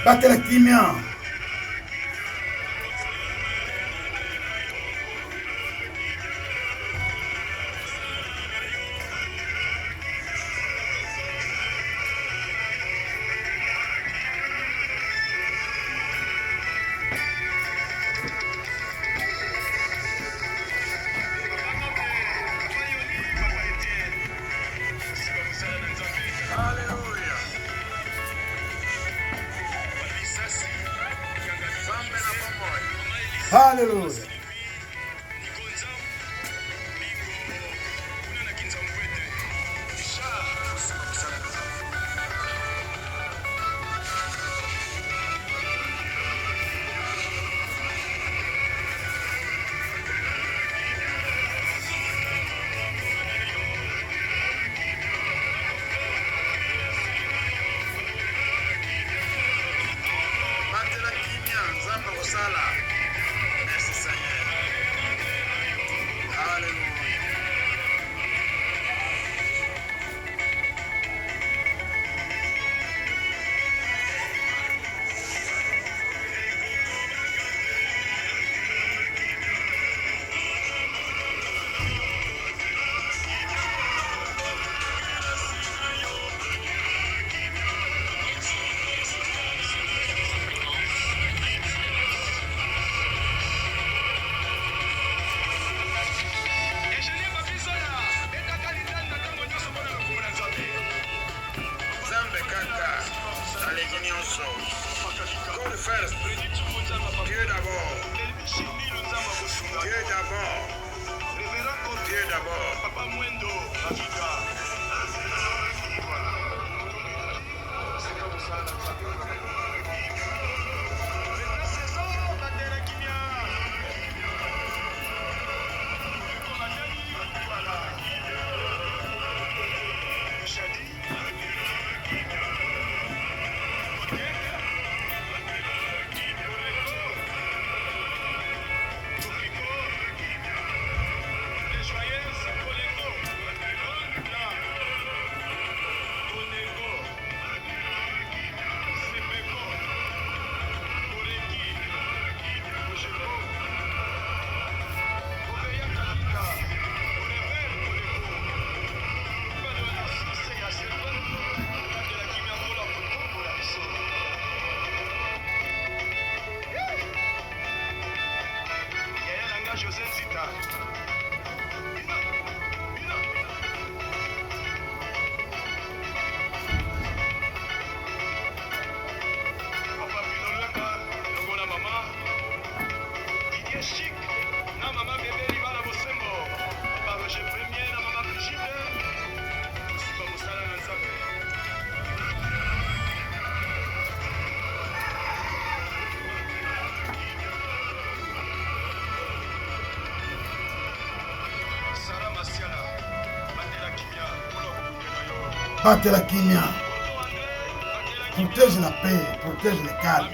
batela kimya. Hallelujah. Batela kimya. Protège la paix, protège le calme.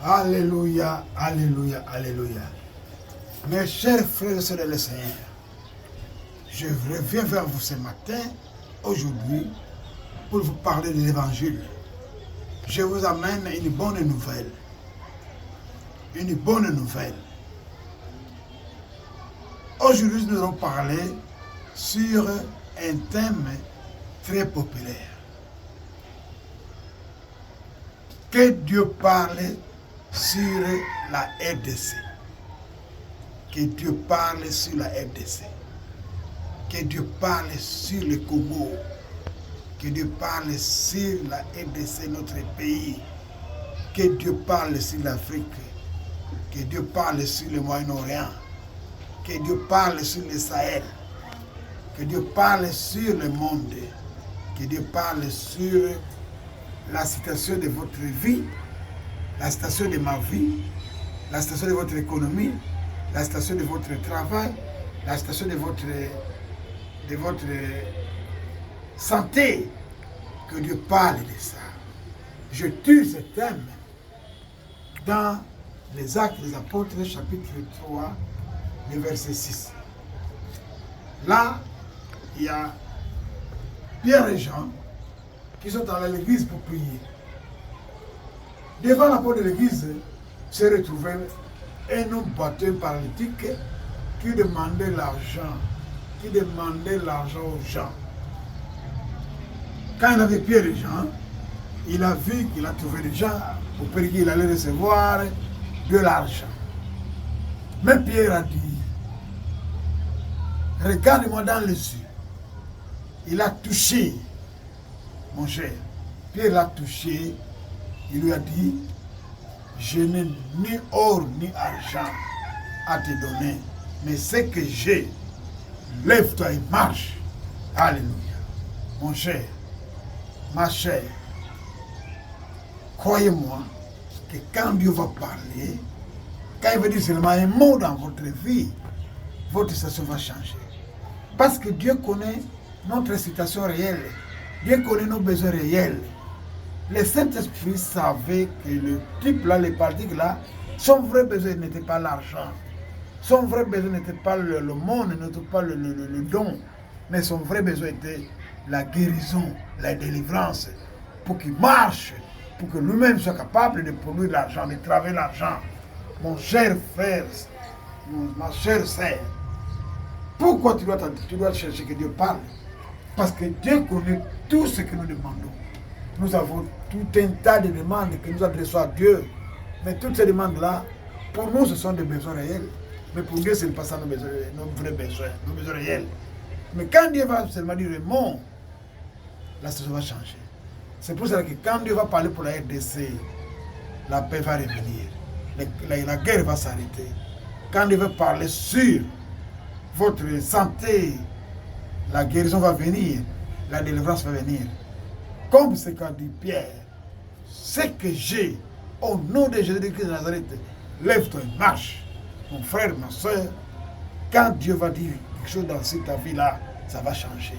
Alléluia, alléluia, alléluia. Mes chers frères et sœurs de le Seigneur, je reviens vers vous ce matin, aujourd'hui, pour vous parler de l'Évangile. Je vous amène une bonne nouvelle. Une bonne nouvelle. Aujourd'hui, nous allons parler sur un thème très populaire. Que Dieu parle sur la RDC. Que Dieu parle sur la RDC. Que Dieu parle sur le Congo. Que Dieu parle sur la RDC, notre pays. Que Dieu parle sur l'Afrique. Que Dieu parle sur le Moyen-Orient. Que Dieu parle sur le Sahel. Que Dieu parle sur le monde. Que Dieu parle sur la situation de votre vie, la situation de ma vie, la situation de votre économie, la situation de votre travail, la situation de votre santé. Que Dieu parle de ça. Je tue ce thème dans les Actes des Apôtres, chapitre 3, le verset 6. Là, il y a Pierre et Jean qui sont dans l'église pour prier. Devant la porte de l'église se retrouvait un homme boiteux paralytique qui demandait l'argent. Aux gens. Quand il avait Pierre et Jean, il a vu qu'il a trouvé des gens pour prier qu'il allait recevoir de l'argent. Mais Pierre a dit, regarde-moi dans les yeux. Il a touché, mon cher. Pierre l'a touché. Il lui a dit, je n'ai ni or ni argent à te donner, mais ce que j'ai, lève-toi et marche. Alléluia. Mon cher, ma chère, croyez-moi que quand Dieu va parler, quand il veut dire seulement un mot dans votre vie, votre situation va changer. Parce que Dieu connaît notre situation réelle. Dieu connaît nos besoins réels. Le Saint-Esprit savait que le type là, les particles là, son vrai besoin n'était pas l'argent. Son vrai besoin n'était pas le monde, n'était pas le don. Mais son vrai besoin était la guérison, la délivrance. Pour qu'il marche, pour que lui-même soit capable de produire l'argent, de travailler l'argent. Mon cher frère, ma chère sœur, pourquoi tu dois chercher que Dieu parle? Parce que Dieu connaît tout ce que nous demandons. Nous avons tout un tas de demandes que nous adressons à Dieu. Mais toutes ces demandes-là, pour nous, ce sont des besoins réels. Mais pour Dieu, ce n'est pas ça nos vrais besoins, nos besoins réels. Mais quand Dieu va seulement dire un mot, la situation va changer. C'est pour ça que quand Dieu va parler pour la RDC, la paix va revenir. La guerre va s'arrêter. Quand Dieu va parler sur votre santé, la guérison va venir, la délivrance va venir. Comme ce qu'a dit Pierre, ce que j'ai, au nom de Jésus-Christ de Nazareth, lève-toi et marche. Mon frère, ma soeur, quand Dieu va dire quelque chose dans ta vie-là, ça va changer.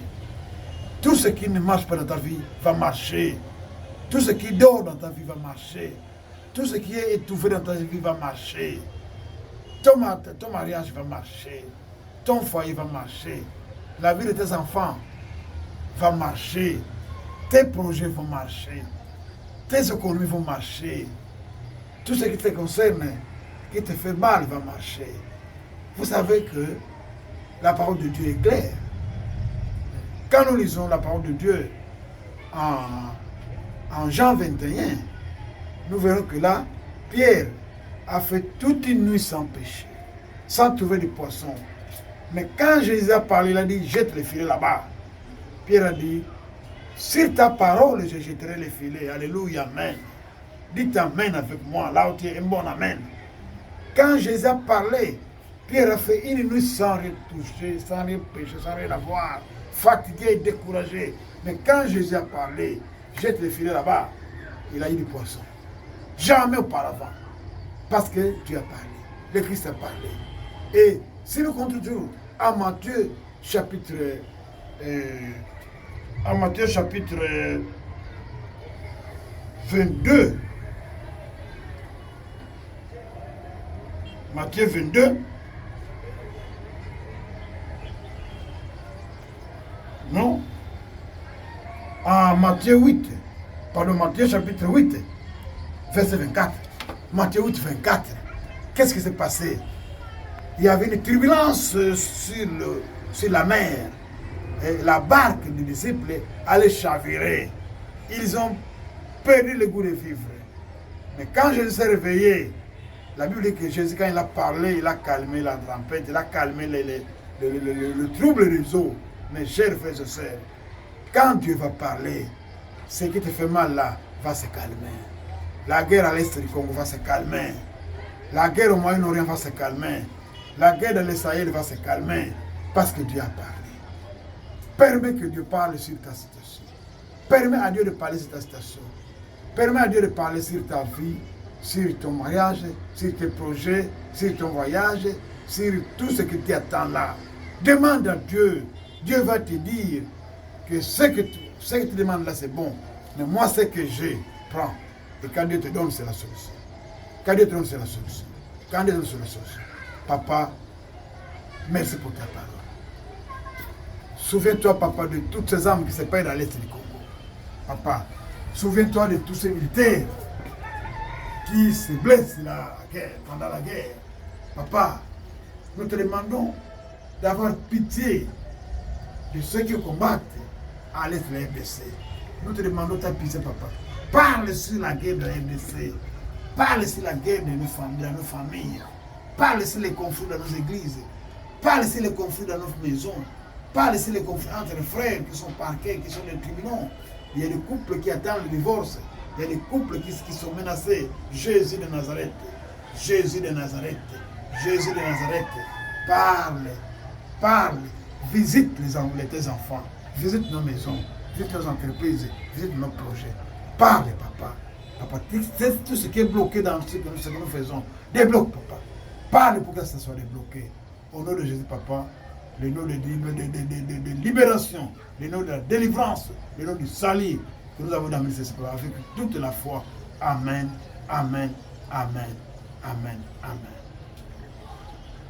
Tout ce qui ne marche pas dans ta vie va marcher. Tout ce qui dort dans ta vie va marcher. Tout ce qui est étouffé dans ta vie va marcher. Ton mariage va marcher. Ton foyer va marcher. La vie de tes enfants va marcher. Tes projets vont marcher. Tes économies vont marcher. Tout ce qui te concerne, qui te fait mal, va marcher. Vous savez que la parole de Dieu est claire. Quand nous lisons la parole de Dieu en Jean 21, nous verrons que là, Pierre a fait toute une nuit sans péché, sans trouver de poisson. Mais quand Jésus a parlé, il a dit, jette les filets là-bas. Pierre a dit, sur ta parole, je jetterai les filets. Alléluia, amen. Dites amen avec moi, là où tu es un bon amen. Quand Jésus a parlé, Pierre a fait une nuit sans rien toucher, sans rien pécher, sans rien avoir, fatigué et découragé. Mais quand Jésus a parlé, jette les filets là-bas, il a eu du poisson. Jamais auparavant. Parce que Dieu a parlé. Le Christ a parlé. Et si nous comptons toujours à Matthieu chapitre 22. Matthieu 22, Non. En Matthieu 8, pardon, Matthieu chapitre 8, verset 24. Matthieu 8, 24. Qu'est-ce qui s'est passé? Il y avait une turbulence sur la mer. Et la barque des disciples allait chavirer. Ils ont perdu le goût de vivre. Mais quand Jésus s'est réveillé, la Bible dit que Jésus, quand il a parlé, il a calmé la tempête, il a calmé le trouble des eaux. Mes chers frères et sœurs, quand Dieu va parler, ce qui te fait mal là va se calmer. La guerre à l'est du Congo va se calmer. La guerre au Moyen-Orient va se calmer. La guerre dans l'Israël va se calmer. Parce que Dieu a parlé. Permets que Dieu parle sur ta situation. Permets à Dieu de parler sur ta situation. Permets à Dieu de parler sur ta vie, sur ton mariage, sur tes projets, sur ton voyage, sur tout ce qui t'attend là. Demande à Dieu. Dieu va te dire que ce que tu demandes là, c'est bon. Mais moi, ce que j'ai, prends. Et quand Dieu te donne, c'est la solution. Quand Dieu te donne, c'est la solution. Quand Dieu te donne, c'est la solution. Papa, merci pour ta parole. Souviens-toi, papa, de toutes ces âmes qui se perdent dans l'Est du Congo. Papa, souviens-toi de tous ces militaires qui se blessent pendant la guerre. Papa, nous te demandons d'avoir pitié de ceux qui combattent à l'Est de la RDC. Nous te demandons ta pitié, papa. Parle sur la guerre de la RDC. Parle sur la guerre de nos familles. Parle sur les conflits dans nos églises. Parle sur les conflits dans nos maisons. Parle sur les conflits entre les frères qui sont parqués, qui sont des tribunaux. Il y a des couples qui attendent le divorce. Il y a des couples qui sont menacés. Jésus de Nazareth. Jésus de Nazareth. Jésus de Nazareth. Parle. Parle. Visite tes enfants. Visite nos maisons. Visite nos entreprises. Visite nos projets. Parle, papa. Papa, c'est tout ce qui est bloqué dans ce que nous faisons. Débloque, papa. Parle pour que ça soit débloqué. Au nom de Jésus, papa, le nom de libération, le nom de la délivrance, le nom du salut que nous avons dans ce Esprit avec toute la foi. Amen, amen, amen, amen, amen.